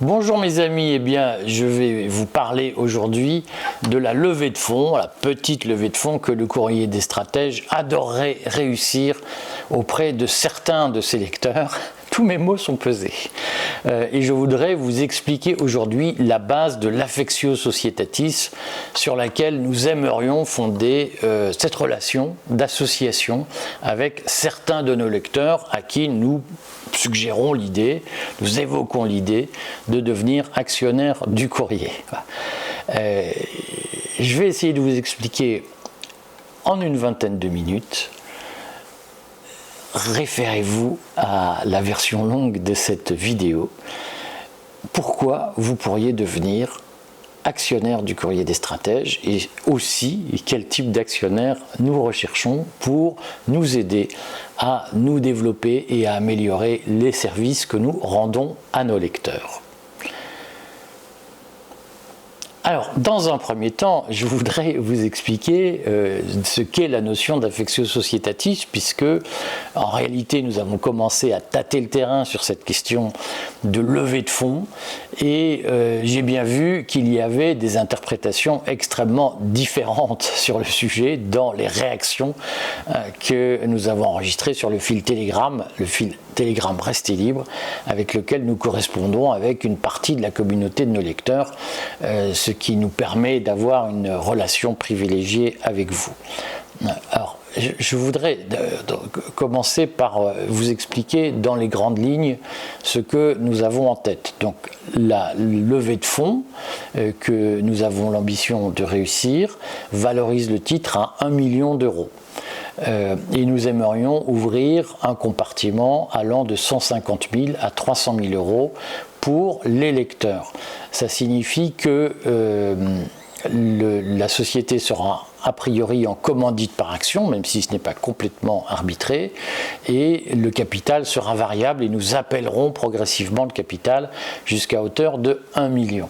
Bonjour mes amis, eh bien je vais vous parler aujourd'hui de la levée de fonds, la petite levée de fonds que le Courrier des Stratèges adorerait réussir auprès de certains de ses lecteurs. Tous mes mots sont pesés. Et je voudrais vous expliquer aujourd'hui la base de l'Affectio Societatis sur laquelle nous aimerions fonder cette relation d'association avec certains de nos lecteurs à qui nous suggérons l'idée, nous évoquons l'idée de devenir actionnaire du Courrier. Je vais essayer de vous expliquer en une vingtaine de minutes. Référez-vous à la version longue de cette vidéo. Pourquoi vous pourriez devenir actionnaire du Courrier des Stratèges et aussi quel type d'actionnaire nous recherchons pour nous aider à nous développer et à améliorer les services que nous rendons à nos lecteurs. Alors, dans un premier temps, je voudrais vous expliquer ce qu'est la notion d'Affectio Societatis, puisque en réalité, nous avons commencé à tâter le terrain sur cette question de levée de fonds, et j'ai bien vu qu'il y avait des interprétations extrêmement différentes sur le sujet dans les réactions que nous avons enregistrées sur le fil Telegram Restez Libre, avec lequel nous correspondons avec une partie de la communauté de nos lecteurs, ce qui nous permet d'avoir une relation privilégiée avec vous. Alors, je voudrais commencer par vous expliquer dans les grandes lignes ce que nous avons en tête. Donc, la levée de fonds que nous avons l'ambition de réussir valorise le titre à 1 million d'euros. Et nous aimerions ouvrir un compartiment allant de 150 000 à 300 000 euros pour les lecteurs. Ça signifie que la société sera a priori en commandite par action, même si ce n'est pas complètement arbitré, et le capital sera variable et nous appellerons progressivement le capital jusqu'à hauteur de 1 million.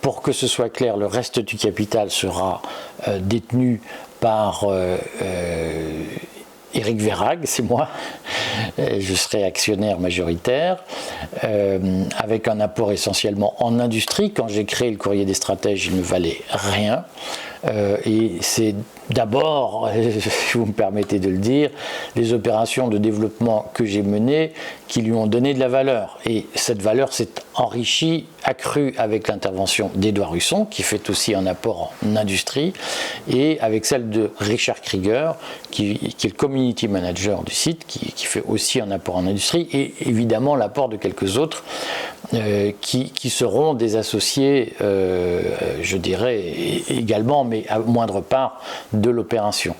Pour que ce soit clair, le reste du capital sera détenu par Éric Verhaeghe, c'est moi, je serai actionnaire majoritaire, avec un apport essentiellement en industrie. Quand j'ai créé le Courrier des Stratèges, il ne valait rien. Et c'est d'abord, si vous me permettez de le dire, les opérations de développement que j'ai menées qui lui ont donné de la valeur. Et cette valeur s'est enrichie, accrue avec l'intervention d'Édouard Husson, qui fait aussi un apport en industrie, et avec celle de Richard Krieger, qui est le community manager du site, qui fait aussi un apport en industrie, et évidemment l'apport de quelques autres qui seront des associés, je dirais, également, mais à moindre part de l'opération.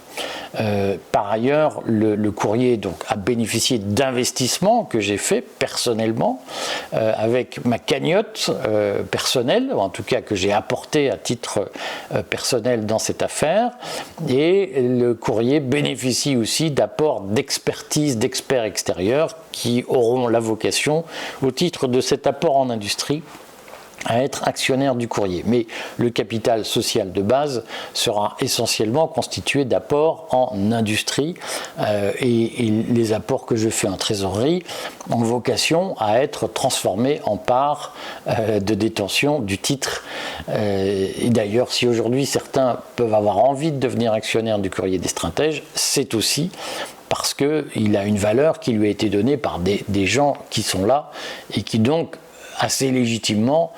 Par ailleurs, le courrier donc, a bénéficié d'investissements que j'ai fait personnellement avec ma cagnotte personnelle, en tout cas que j'ai apporté à titre personnel dans cette affaire, et le courrier bénéficie aussi d'apports d'expertise d'experts extérieurs qui auront la vocation, au titre de cet apport en industrie, à être actionnaire du courrier. Mais le capital social de base sera essentiellement constitué d'apports en industrie et les apports que je fais en trésorerie ont vocation à être transformés en parts de détention du titre. Et d'ailleurs, si aujourd'hui certains peuvent avoir envie de devenir actionnaire du Courrier des Stratèges, c'est aussi parce qu'il a une valeur qui lui a été donnée par des gens qui sont là et qui donc assez légitimement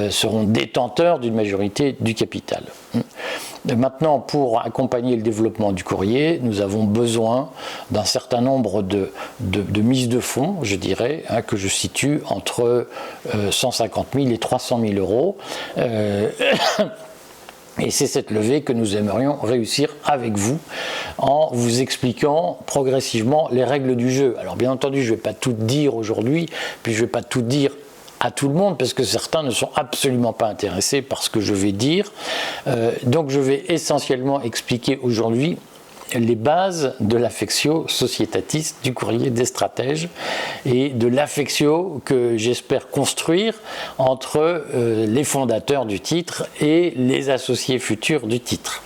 seront détenteurs d'une majorité du capital. Maintenant, pour accompagner le développement du courrier, nous avons besoin d'un certain nombre de mises de fonds, je dirais, que je situe entre 150 000 et 300 000 euros. Et c'est cette levée que nous aimerions réussir avec vous en vous expliquant progressivement les règles du jeu. Alors bien entendu, je ne vais pas tout dire aujourd'hui, puis je ne vais pas tout dire à tout le monde parce que certains ne sont absolument pas intéressés par ce que je vais dire. Donc je vais essentiellement expliquer aujourd'hui les bases de l'Affectio Societatis du Courrier des Stratèges et de l'Affectio que j'espère construire entre les fondateurs du titre et les associés futurs du titre.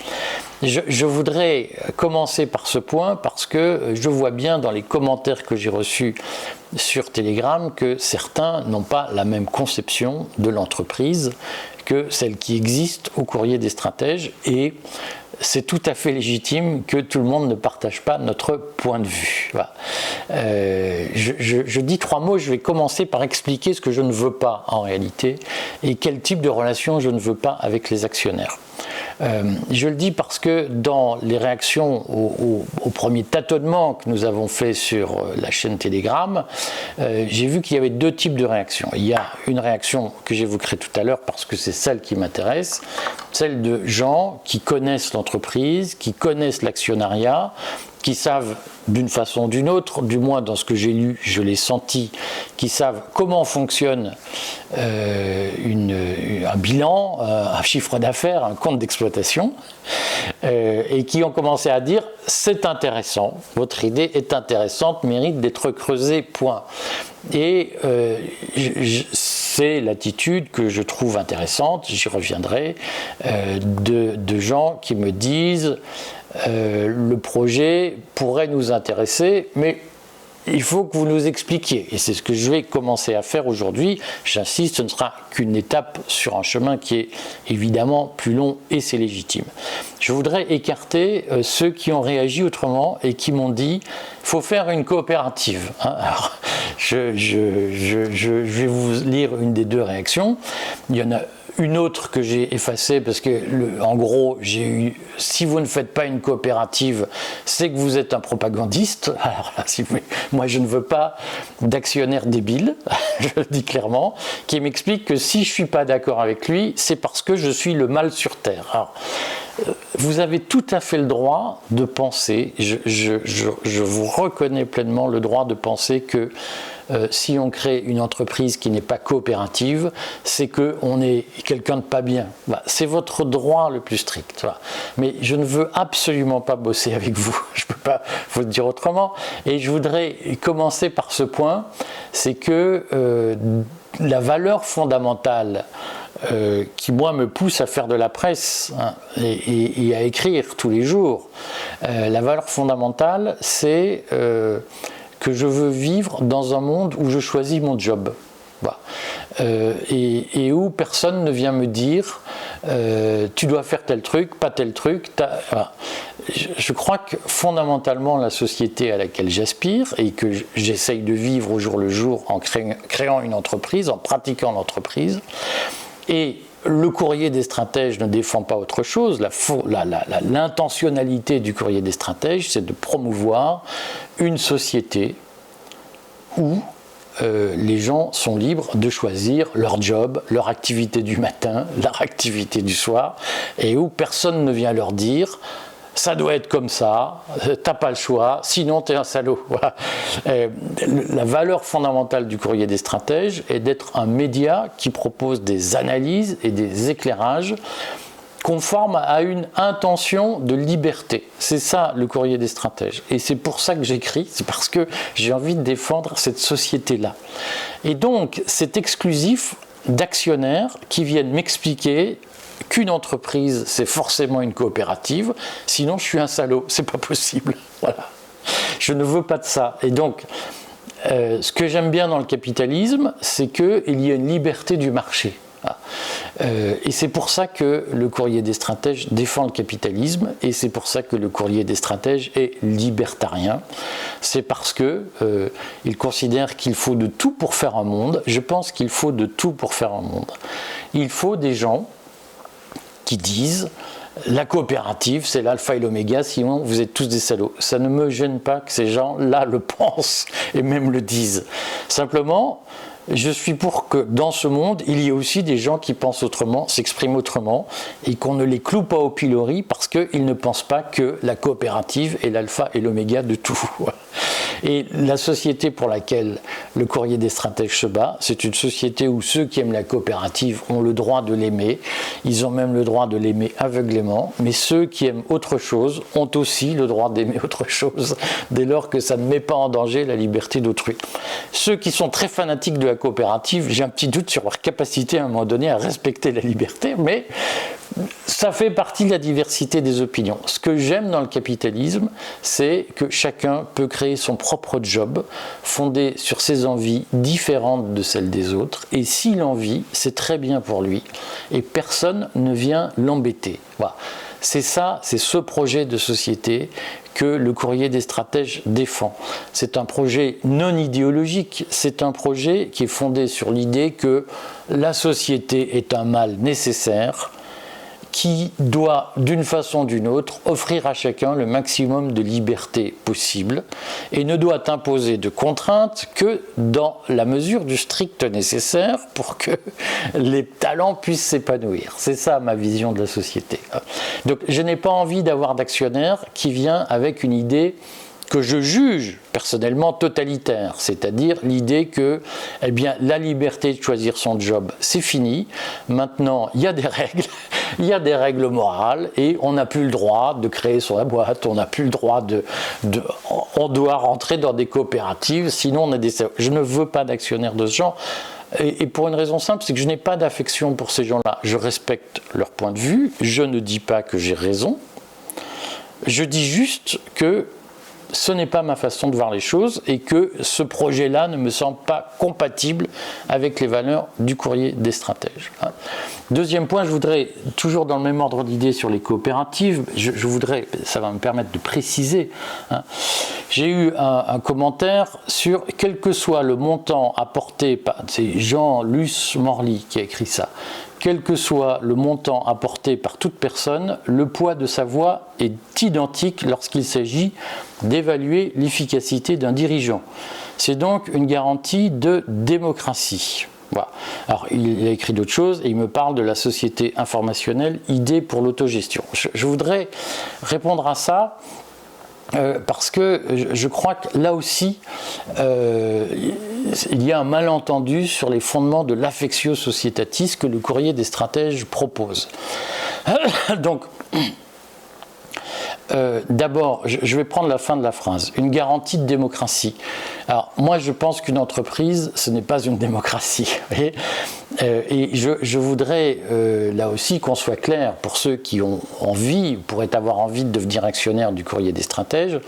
Je voudrais commencer par ce point parce que je vois bien dans les commentaires que j'ai reçus sur Telegram que certains n'ont pas la même conception de l'entreprise que celle qui existe au courrier des stratèges, et c'est tout à fait légitime que tout le monde ne partage pas notre point de vue. Voilà. Je dis 3 mots, je vais commencer par expliquer ce que je ne veux pas en réalité et quel type de relation je ne veux pas avec les actionnaires. Je le dis parce que dans les réactions au premier tâtonnement que nous avons fait sur la chaîne Telegram, j'ai vu qu'il y avait 2 types de réactions. Il y a une réaction que j'évoquerai tout à l'heure parce que c'est celle qui m'intéresse, celle de gens qui connaissent l'entreprise, qui connaissent l'actionnariat, qui savent d'une façon ou d'une autre, du moins dans ce que j'ai lu, je l'ai senti, qui savent comment fonctionne un bilan, un chiffre d'affaires, un compte d'exploitation, et qui ont commencé à dire « c'est intéressant, votre idée est intéressante, mérite d'être creusée, point ». Et c'est l'attitude que je trouve intéressante, j'y reviendrai, de gens qui me disent le projet pourrait nous intéresser, mais il faut que vous nous expliquiez. Et c'est ce que je vais commencer à faire aujourd'hui. J'insiste, ce ne sera qu'une étape sur un chemin qui est évidemment plus long et c'est légitime. Je voudrais écarter ceux qui ont réagi autrement et qui m'ont dit « il faut faire une coopérative ». Alors, je vais vous lire une des 2 réactions. Il y en a une autre que j'ai effacée parce que, en gros, j'ai eu « si vous ne faites pas une coopérative, c'est que vous êtes un propagandiste ». Alors là, moi, je ne veux pas d'actionnaire débile, je le dis clairement, qui m'explique que si je ne suis pas d'accord avec lui, c'est parce que je suis le mal sur Terre. Alors, vous avez tout à fait le droit de penser, je vous reconnais pleinement le droit de penser que si on crée une entreprise qui n'est pas coopérative, c'est qu'on est quelqu'un de pas bien. Bah, c'est votre droit le plus strict. Voilà. Mais je ne veux absolument pas bosser avec vous. Je ne peux pas vous le dire autrement. Et je voudrais commencer par ce point, c'est que la valeur fondamentale qui, moi, me pousse à faire de la presse et à écrire tous les jours, la valeur fondamentale, c'est que je veux vivre dans un monde où je choisis mon job. Voilà. Et où personne ne vient me dire tu dois faire tel truc, pas tel truc. Voilà. Je crois que fondamentalement la société à laquelle j'aspire et que j'essaye de vivre au jour le jour en créant une entreprise, en pratiquant l'entreprise, et le courrier des stratèges ne défend pas autre chose. L'intentionnalité du courrier des stratèges, c'est de promouvoir une société où les gens sont libres de choisir leur job, leur activité du matin, leur activité du soir, et où personne ne vient leur dire ça doit être comme ça, t'as pas le choix, sinon t'es un salaud. Voilà. La valeur fondamentale du courrier des stratèges est d'être un média qui propose des analyses et des éclairages conformes à une intention de liberté. C'est ça le courrier des stratèges. Et c'est pour ça que j'écris, c'est parce que j'ai envie de défendre cette société-là. Et donc, c'est exclusif d'actionnaires qui viennent m'expliquer qu'une entreprise, c'est forcément une coopérative, sinon je suis un salaud, c'est pas possible. Voilà. Je ne veux pas de ça. Et donc, ce que j'aime bien dans le capitalisme, c'est qu'il y a une liberté du marché. Et c'est pour ça que le courrier des stratèges défend le capitalisme, et c'est pour ça que le courrier des stratèges est libertarien. C'est parce que il considère qu'il faut de tout pour faire un monde. Je pense qu'il faut de tout pour faire un monde. Il faut des gens qui disent la coopérative c'est l'alpha et l'oméga, sinon vous êtes tous des salauds. Ça ne me gêne pas que ces gens-là le pensent et même le disent. Simplement, je suis pour que dans ce monde, il y ait aussi des gens qui pensent autrement, s'expriment autrement, et qu'on ne les cloue pas au pilori parce qu'ils ne pensent pas que la coopérative est l'alpha et l'oméga de tout. Et la société pour laquelle le courrier des stratèges se bat, c'est une société où ceux qui aiment la coopérative ont le droit de l'aimer, ils ont même le droit de l'aimer aveuglément, mais ceux qui aiment autre chose ont aussi le droit d'aimer autre chose, dès lors que ça ne met pas en danger la liberté d'autrui. Ceux qui sont très fanatiques de la coopérative, j'ai un petit doute sur leur capacité à un moment donné à respecter la liberté, mais ça fait partie de la diversité des opinions. Ce que j'aime dans le capitalisme, c'est que chacun peut créer son propre job, fondé sur ses envies différentes de celles des autres, et s'il en vit, c'est très bien pour lui, et personne ne vient l'embêter. Voilà. C'est ça, c'est ce projet de société que le Courrier des stratèges défend. C'est un projet non idéologique, c'est un projet qui est fondé sur l'idée que la société est un mal nécessaire qui doit, d'une façon ou d'une autre, offrir à chacun le maximum de liberté possible et ne doit imposer de contraintes que dans la mesure du strict nécessaire pour que les talents puissent s'épanouir. C'est ça ma vision de la société. Donc je n'ai pas envie d'avoir d'actionnaire qui vient avec une idée que je juge personnellement totalitaire, c'est-à-dire l'idée que eh bien, la liberté de choisir son job, c'est fini. Maintenant, il y a des règles, il y a des règles morales et on n'a plus le droit de créer son boîte, on n'a plus le droit on doit rentrer dans des coopératives, sinon on a des... Je ne veux pas d'actionnaires de ce genre. Et pour une raison simple, c'est que je n'ai pas d'affection pour ces gens-là. Je respecte leur point de vue, je ne dis pas que j'ai raison, je dis juste que ce n'est pas ma façon de voir les choses et que ce projet-là ne me semble pas compatible avec les valeurs du Courrier des stratèges. Deuxième point, je voudrais, toujours dans le même ordre d'idées sur les coopératives, je voudrais, ça va me permettre de préciser, j'ai eu un commentaire sur quel que soit le montant apporté par, c'est Jean-Luc Morly qui a écrit ça, quel que soit le montant apporté par toute personne, le poids de sa voix est identique lorsqu'il s'agit d'évaluer l'efficacité d'un dirigeant. C'est donc une garantie de démocratie. Voilà. Alors, il a écrit d'autres choses et il me parle de la société informationnelle, idée pour l'autogestion. Je voudrais répondre à ça parce que je crois que là aussi, il y a un malentendu sur les fondements de l'affectio societatis que le Courrier des stratèges propose. Donc, d'abord, je vais prendre la fin de la phrase. Une garantie de démocratie. Alors, moi, je pense qu'une entreprise, ce n'est pas une démocratie. Et je voudrais, là aussi, qu'on soit clair, pour ceux qui ont envie, pourraient avoir envie de devenir actionnaire du Courrier des stratèges,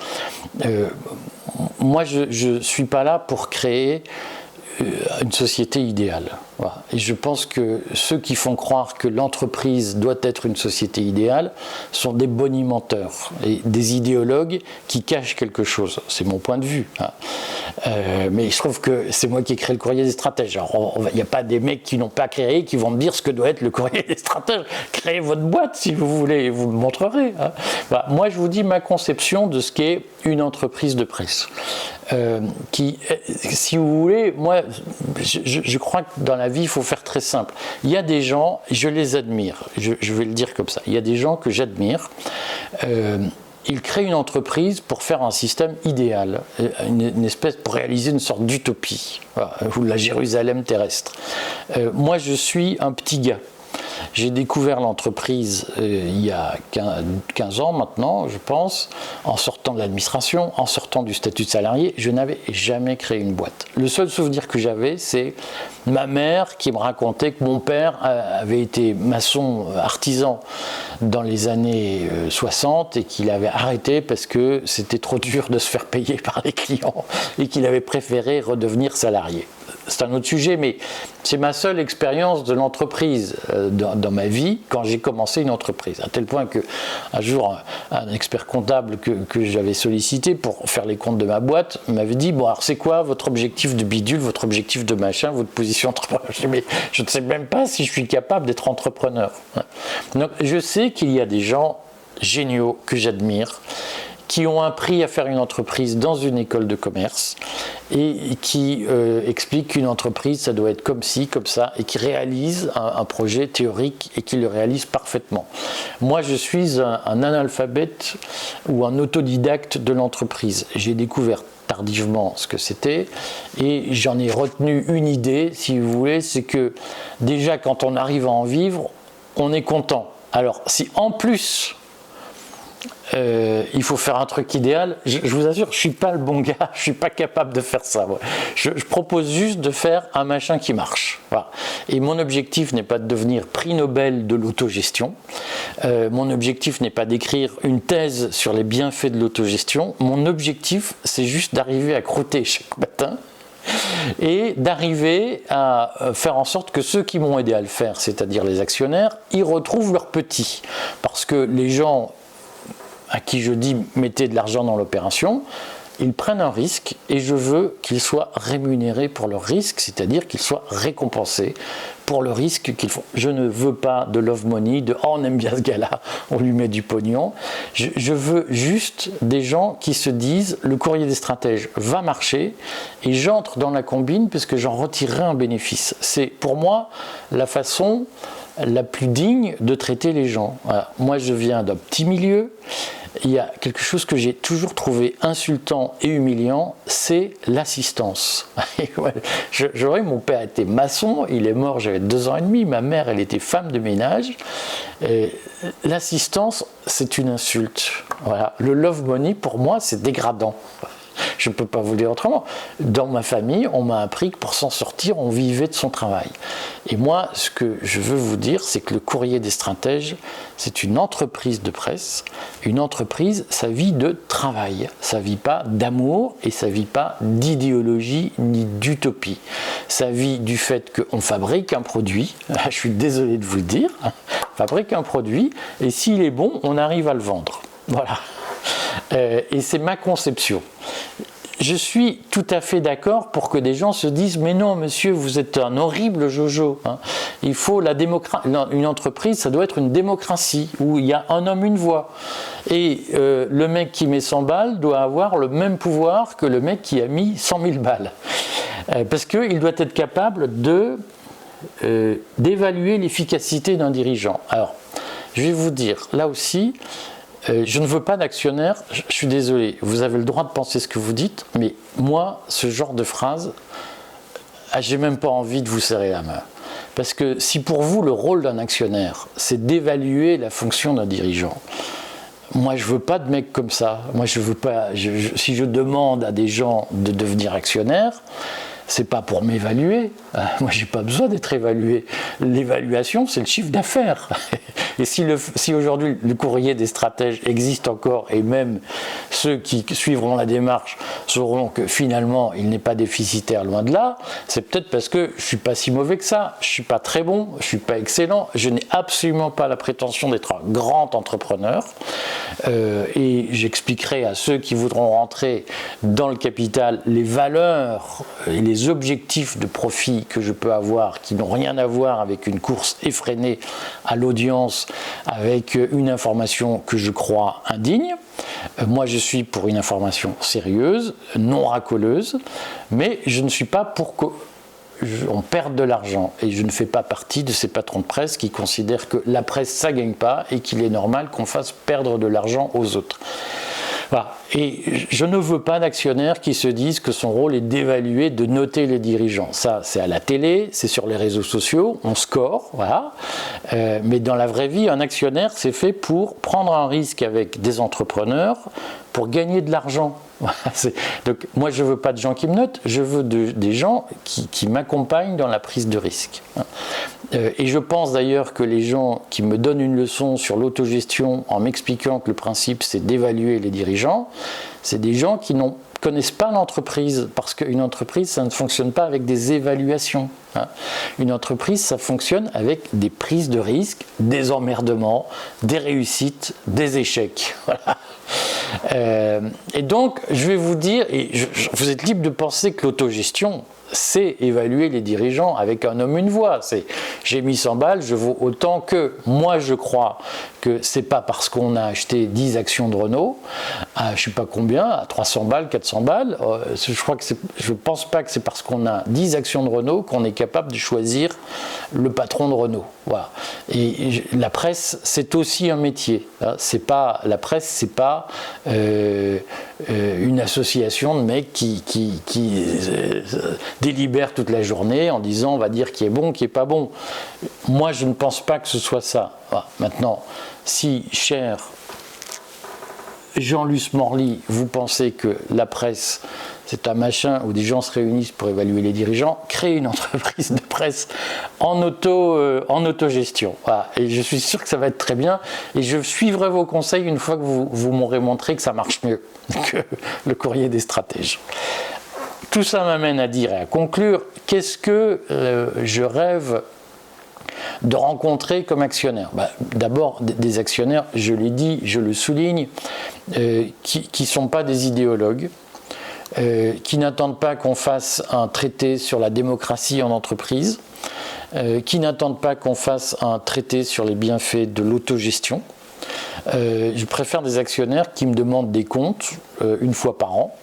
moi, je ne suis pas là pour créer une société idéale. Voilà. Et je pense que ceux qui font croire que l'entreprise doit être une société idéale sont des bonimenteurs et des idéologues qui cachent quelque chose. C'est mon point de vue. Mais je trouve que c'est moi qui ai créé le Courrier des stratèges. Il n'y a pas des mecs qui n'ont pas créé qui vont me dire ce que doit être le Courrier des stratèges. Créez votre boîte si vous voulez et vous me montrerez. Voilà. Moi, je vous dis ma conception de ce qu'est une entreprise de presse. Qui, si vous voulez, moi, je crois que dans la vie, il faut faire très simple. Il y a des gens, je les admire, je vais le dire comme ça, il y a des gens que j'admire, ils créent une entreprise pour faire un système idéal, une espèce, pour réaliser une sorte d'utopie, voilà, ou la Jérusalem terrestre. Moi, je suis un petit gars. J'ai découvert l'entreprise il y a 15 ans maintenant, je pense, en sortant de l'administration, en sortant du statut de salarié. Je n'avais jamais créé une boîte. Le seul souvenir que j'avais, c'est ma mère qui me racontait que mon père avait été maçon artisan dans les années 60 et qu'il avait arrêté parce que c'était trop dur de se faire payer par les clients et qu'il avait préféré redevenir salarié. C'est un autre sujet, mais c'est ma seule expérience de l'entreprise dans ma vie quand j'ai commencé une entreprise. À tel point qu'un jour, un expert comptable que j'avais sollicité pour faire les comptes de ma boîte m'avait dit « Bon, alors c'est quoi votre objectif de bidule, votre objectif de machin, votre position entrepreneur ?» Je dis « Mais je ne sais même pas si je suis capable d'être entrepreneur. » Donc je sais qu'il y a des gens géniaux que j'admire, qui ont appris à faire une entreprise dans une école de commerce et qui expliquent qu'une entreprise, ça doit être comme ci, comme ça, et qui réalisent un projet théorique et qui le réalisent parfaitement. Moi, je suis un analphabète ou un autodidacte de l'entreprise. J'ai découvert tardivement ce que c'était et j'en ai retenu une idée, si vous voulez, c'est que déjà quand on arrive à en vivre, on est content. Alors, si en plus il faut faire un truc idéal. Je vous assure, je ne suis pas le bon gars, je ne suis pas capable de faire ça. Moi. Je propose juste de faire un machin qui marche. Voilà. Et mon objectif n'est pas de devenir prix Nobel de l'autogestion. Mon objectif n'est pas d'écrire une thèse sur les bienfaits de l'autogestion. Mon objectif, c'est juste d'arriver à croûter chaque matin et d'arriver à faire en sorte que ceux qui m'ont aidé à le faire, c'est-à-dire les actionnaires, y retrouvent leurs petits. Parce que les gens à qui je dis mettez de l'argent dans l'opération, ils prennent un risque et je veux qu'ils soient rémunérés pour leur risque, c'est-à-dire qu'ils soient récompensés pour le risque qu'ils font. Je ne veux pas de love money, de oh, on aime bien ce gars-là, on lui met du pognon. Je veux juste des gens qui se disent le courrier des stratèges va marcher et j'entre dans la combine parce que j'en retirerai un bénéfice. C'est pour moi la façon la plus digne de traiter les gens. Voilà. Moi, je viens d'un petit milieu. Il y a quelque chose que j'ai toujours trouvé insultant et humiliant, c'est l'assistance. Mon père était maçon, il est mort, j'avais 2 ans et demi, ma mère, elle était femme de ménage. L'assistance, c'est une insulte. Voilà. Le love money, pour moi, c'est dégradant. Je ne peux pas vous le dire autrement. Dans ma famille, on m'a appris que pour s'en sortir, on vivait de son travail. Et moi, ce que je veux vous dire, c'est que le courrier des stratèges, c'est une entreprise de presse. Une entreprise, ça vit de travail. Ça ne vit pas d'amour et ça ne vit pas d'idéologie ni d'utopie. Ça vit du fait qu'on fabrique un produit. Je suis désolé de vous le dire. On fabrique un produit et s'il est bon, on arrive à le vendre. Voilà. Et c'est ma conception. Je suis tout à fait d'accord pour que des gens se disent mais non monsieur, vous êtes un horrible Jojo. Hein. Il faut la démocratie. Une entreprise, ça doit être une démocratie où il y a un homme, une voix. Et le mec qui met 100 balles doit avoir le même pouvoir que le mec qui a mis 100 000 balles. Parce qu'il doit être capable d'évaluer l'efficacité d'un dirigeant. Alors, je vais vous dire, là aussi, je ne veux pas d'actionnaire, je suis désolé, vous avez le droit de penser ce que vous dites, mais moi, ce genre de phrase, j'ai même pas envie de vous serrer la main. Parce que si pour vous, le rôle d'un actionnaire, c'est d'évaluer la fonction d'un dirigeant, moi, je veux pas de mecs comme ça. Moi, je veux pas. Si je demande à des gens de devenir actionnaires, c'est pas pour m'évaluer. Moi, j'ai pas besoin d'être évalué. L'évaluation, c'est le chiffre d'affaires. Et si aujourd'hui le courrier des stratèges existe encore, et même ceux qui suivront la démarche sauront que finalement il n'est pas déficitaire, loin de là, c'est peut-être parce que je suis pas si mauvais que ça, je suis pas très bon, je suis pas excellent, je n'ai absolument pas la prétention d'être un grand entrepreneur. Et j'expliquerai à ceux qui voudront rentrer dans le capital les valeurs et les objectifs de profit que je peux avoir qui n'ont rien à voir avec une course effrénée à l'audience, avec une information que je crois indigne. Moi, je suis pour une information sérieuse, non racoleuse, mais je ne suis pas pour qu'on perde de l'argent. Et je ne fais pas partie de ces patrons de presse qui considèrent que la presse, ça ne gagne pas et qu'il est normal qu'on fasse perdre de l'argent aux autres. Voilà. Et je ne veux pas d'actionnaires qui se disent que son rôle est d'évaluer, de noter les dirigeants. Ça, c'est à la télé, c'est sur les réseaux sociaux, on score, voilà. Mais dans la vraie vie, un actionnaire, c'est fait pour prendre un risque avec des entrepreneurs pour gagner de l'argent. Donc, moi, je ne veux pas de gens qui me notent, je veux des gens qui m'accompagnent dans la prise de risque. Et je pense d'ailleurs que les gens qui me donnent une leçon sur l'autogestion en m'expliquant que le principe c'est d'évaluer les dirigeants, c'est des gens qui ne connaissent pas l'entreprise, parce qu'une entreprise ça ne fonctionne pas avec des évaluations. Une entreprise ça fonctionne avec des prises de risques, des emmerdements, des réussites, des échecs. Voilà. Et donc je vais vous dire, et vous êtes libre de penser que l'autogestion c'est évaluer les dirigeants avec un homme, une voix. J'ai mis 100 balles, je vaux autant que. Moi, je crois que c'est pas parce qu'on a acheté 10 actions de Renault, à je sais pas combien, à 300 balles, 400 balles, je pense pas que c'est parce qu'on a 10 actions de Renault qu'on est capable de choisir le patron de Renault. Voilà. Et la presse, c'est aussi un métier. La presse, c'est pas une association de mecs qui délibère toute la journée en disant on va dire qui est bon, qui est pas bon. Moi, je ne pense pas que ce soit ça. Voilà. Maintenant, si, cher Jean-Luc Morly, vous pensez que la presse, c'est un machin où des gens se réunissent pour évaluer les dirigeants, créez une entreprise de presse en autogestion. Voilà. Et je suis sûr que ça va être très bien. Et je suivrai vos conseils une fois que vous m'aurez montré que ça marche mieux que le courrier des stratèges. Tout ça m'amène à dire et à conclure, qu'est-ce que je rêve de rencontrer comme actionnaire? D'abord, des actionnaires, je l'ai dit, je le souligne, qui ne sont pas des idéologues, qui n'attendent pas qu'on fasse un traité sur la démocratie en entreprise, qui n'attendent pas qu'on fasse un traité sur les bienfaits de l'autogestion. Je préfère des actionnaires qui me demandent des comptes une fois par an,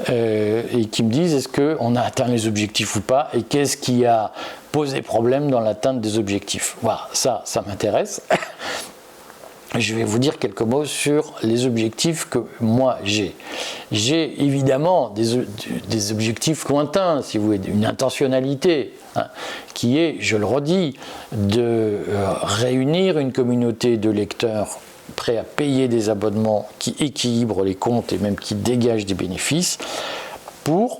et qui me disent est-ce qu'on a atteint les objectifs ou pas, et qu'est-ce qui a posé problème dans l'atteinte des objectifs. Voilà, ça m'intéresse. Je vais vous dire quelques mots sur les objectifs que moi j'ai. J'ai évidemment des objectifs lointains, si vous voulez, une intentionnalité, hein, qui est, je le redis, de réunir une communauté de lecteurs prêts à payer des abonnements qui équilibrent les comptes et même qui dégagent des bénéfices pour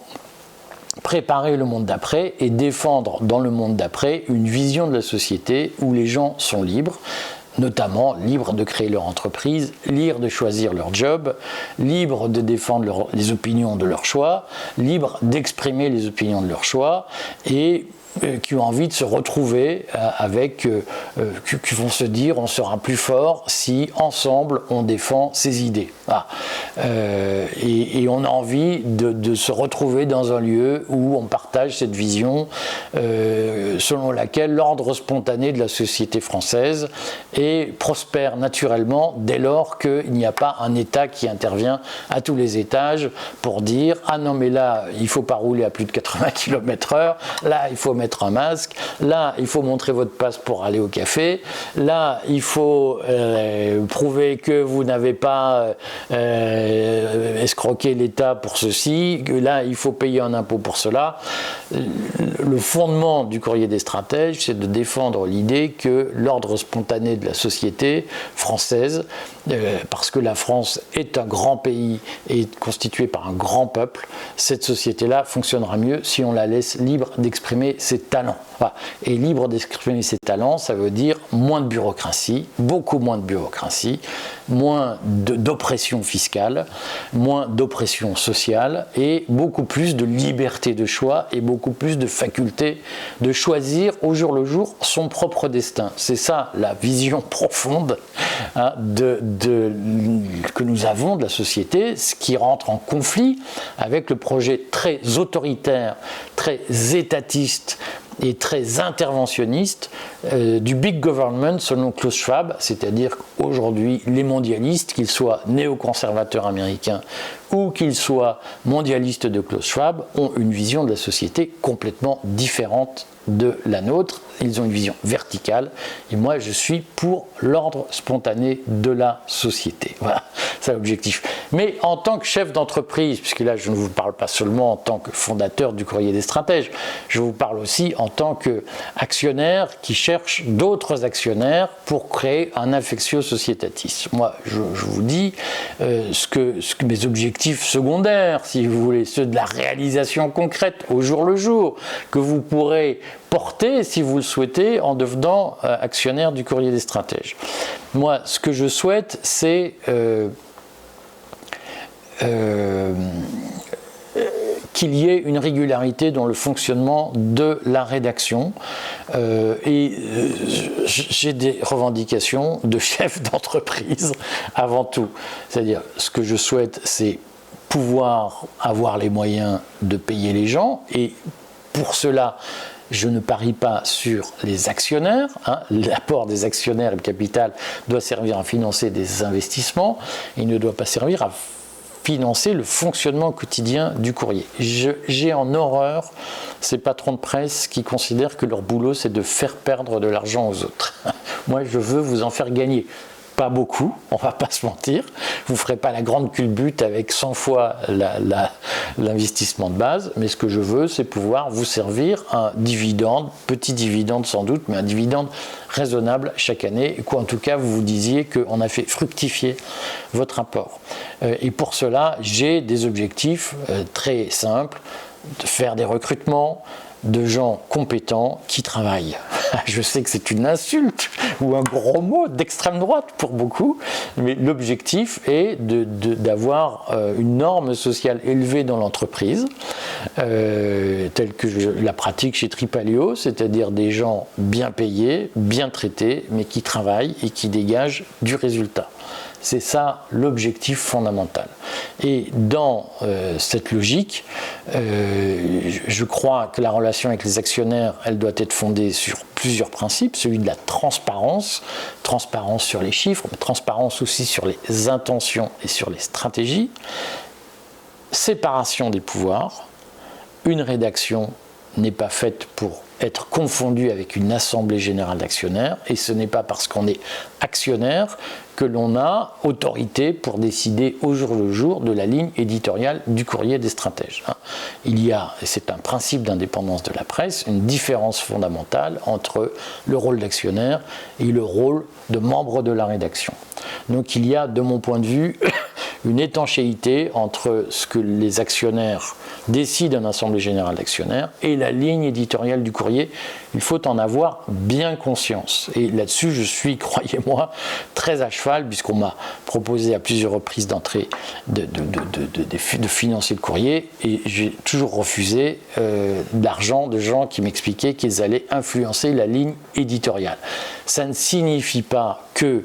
préparer le monde d'après et défendre dans le monde d'après une vision de la société où les gens sont libres, notamment libres de créer leur entreprise, libres de choisir leur job, libres de défendre les opinions de leur choix, libres d'exprimer les opinions de leur choix et qui ont envie de se retrouver qui vont se dire on sera plus fort si ensemble on défend ses idées. Ah. Et on a envie de se retrouver dans un lieu où on partage cette vision selon laquelle l'ordre spontané de la société française prospère naturellement dès lors qu'il n'y a pas un État qui intervient à tous les étages pour dire ah non mais là il ne faut pas rouler à plus de 80 km/h, là il faut mettre un masque, là il faut montrer votre passe pour aller au café, là il faut prouver que vous n'avez pas escroqué l'État pour ceci, que là il faut payer un impôt pour cela. Le fondement du courrier des stratèges, c'est de défendre l'idée que l'ordre spontané de la société française, parce que la France est un grand pays et constituée par un grand peuple, cette société-là fonctionnera mieux si on la laisse libre d'exprimer ses talents. Voilà. Et libre d'exprimer ses talents, ça veut dire moins de bureaucratie, beaucoup moins de bureaucratie, moins d'oppression fiscale, moins d'oppression sociale et beaucoup plus de liberté de choix et beaucoup plus de faculté de choisir au jour le jour son propre destin. C'est ça la vision profonde hein, que nous avons de la société, ce qui rentre en conflit avec le projet très autoritaire, très étatiste et très interventionniste du big government selon Klaus Schwab, c'est-à-dire qu'aujourd'hui les mondialistes, qu'ils soient néoconservateurs américains ou qu'ils soient mondialistes de Klaus Schwab, ont une vision de la société complètement différente de la nôtre. Ils ont une vision verticale et moi je suis pour l'ordre spontané de la société. Voilà, c'est l'objectif. Mais en tant que chef d'entreprise, puisque là je ne vous parle pas seulement en tant que fondateur du courrier des stratèges, je vous parle aussi en tant qu'actionnaire qui cherche d'autres actionnaires pour créer un affectio societatis. Moi je vous dis ce que mes objectifs secondaires, si vous voulez, ceux de la réalisation concrète au jour le jour, que vous pourrez porter, si vous le souhaitez, en devenant actionnaire du courrier des stratèges. Moi, ce que je souhaite, c'est qu'il y ait une régularité dans le fonctionnement de la rédaction. J'ai des revendications de chef d'entreprise avant tout. C'est-à-dire, ce que je souhaite, c'est pouvoir avoir les moyens de payer les gens et pour cela, je ne parie pas sur les actionnaires. Hein. L'apport des actionnaires et le capital doit servir à financer des investissements. Il ne doit pas servir à financer le fonctionnement quotidien du courrier. J'ai en horreur ces patrons de presse qui considèrent que leur boulot, c'est de faire perdre de l'argent aux autres. Moi, je veux vous en faire gagner. pas beaucoup, on va pas se mentir. Vous ferez pas la grande culbute avec 100 fois l'investissement de base, mais ce que je veux, c'est pouvoir vous servir un dividende, petit dividende sans doute, mais un dividende raisonnable chaque année, ou en tout cas vous vous disiez qu'on a fait fructifier votre apport. Et pour cela, j'ai des objectifs très simples, de faire des recrutements de gens compétents qui travaillent. Je sais que c'est une insulte ou un gros mot d'extrême droite pour beaucoup, mais l'objectif est d'avoir une norme sociale élevée dans l'entreprise, telle que je la pratique chez Tripaleo, c'est-à-dire des gens bien payés, bien traités, mais qui travaillent et qui dégagent du résultat. C'est ça l'objectif fondamental. Et dans cette logique, je crois que la relation avec les actionnaires, elle doit être fondée sur plusieurs principes. Celui de la transparence, transparence sur les chiffres, mais transparence aussi sur les intentions et sur les stratégies. Séparation des pouvoirs. Une rédaction n'est pas faite pour être confondue avec une assemblée générale d'actionnaires, et ce n'est pas parce qu'on est actionnaire que l'on a autorité pour décider au jour le jour de la ligne éditoriale du courrier des stratèges. Il y a, et c'est un principe d'indépendance de la presse, une différence fondamentale entre le rôle d'actionnaire et le rôle de membre de la rédaction. Donc il y a, de mon point de vue, une étanchéité entre ce que les actionnaires décident en assemblée générale d'actionnaires et la ligne éditoriale du courrier. Il faut en avoir bien conscience. Et là-dessus, je suis, croyez-moi, très à cheval, puisqu'on m'a proposé à plusieurs reprises d'entrer, de financer le courrier, et j'ai toujours refusé de l'argent de gens qui m'expliquaient qu'ils allaient influencer la ligne éditoriale. Ça ne signifie pas que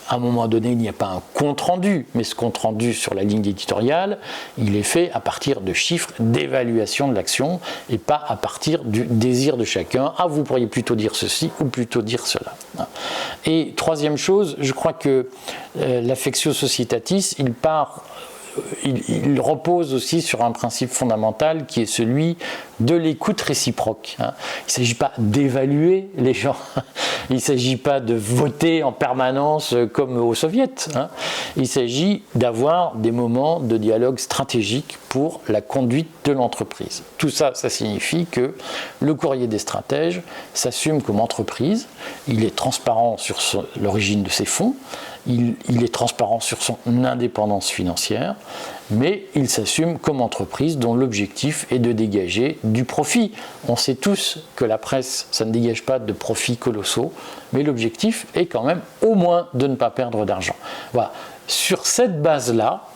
à un moment donné, il n'y a pas un compte-rendu, mais ce compte-rendu sur la ligne éditoriale, il est fait à partir de chiffres d'évaluation de l'action et pas à partir du désir de chacun. Ah, vous pourriez plutôt dire ceci ou plutôt dire cela. Et troisième chose, je crois que l'affectio societatis, il repose aussi sur un principe fondamental qui est celui de l'écoute réciproque. Il ne s'agit pas d'évaluer les gens, il ne s'agit pas de voter en permanence comme aux soviets. Il s'agit d'avoir des moments de dialogue stratégique pour la conduite de l'entreprise. Tout ça, ça signifie que le courrier des stratèges s'assume comme entreprise, il est transparent sur l'origine de ses fonds, il est transparent sur son indépendance financière, mais il s'assume comme entreprise dont l'objectif est de dégager du profit. On sait tous que la presse, ça ne dégage pas de profits colossaux, mais l'objectif est quand même au moins de ne pas perdre d'argent. Voilà. Sur cette base-là,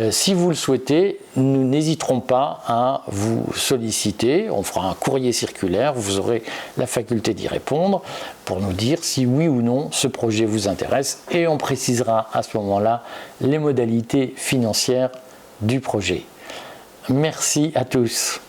si vous le souhaitez, nous n'hésiterons pas à vous solliciter. On fera un courrier circulaire, vous aurez la faculté d'y répondre pour nous dire si oui ou non ce projet vous intéresse, et on précisera à ce moment-là les modalités financières du projet. Merci à tous.